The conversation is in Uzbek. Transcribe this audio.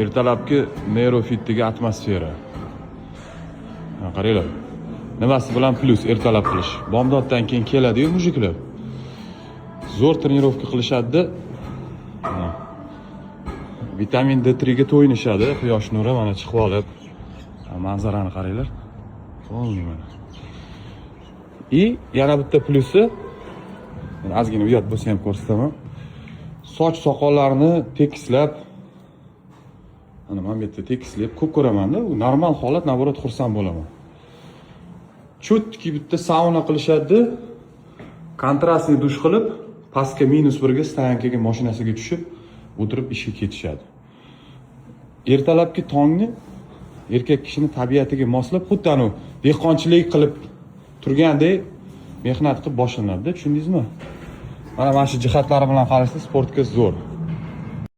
Ertalabki neurofitdagi atmosfera. Qaranglar. Nimasi bilan plus ertalab qilish. Bomdoddan keyin keladi-yu mujiklar. Zo'r trenirovka qilishadi. Vitamin D3 ga to'yinishadi. Quyosh nuri mana chiqib olib. Manzarani qaranglar. Bo'ldi mana. Yana bitta plusi, ozgina uyat bo'lsa ham ko'rsataman. Soch soqollarni tekislab, mana bu yerda tekislab ko'p ko'raman-da, u normal holat, naborat xursand bo'laman. Chotki bitta sauna qilishadi, kontrastli dush qilib, pastga -1 ga stoyankaga mashinasiga tushib, o'tirib ishga ketishadi. Ertalabki tongni erkak kishining tabiatiga moslab, xuddi anu dehqonchilik qilib turgandek mehnat qilib boshlanadi, tushundingizmi? Mana shu jihatlari bilan qarasangiz sportga zo'r.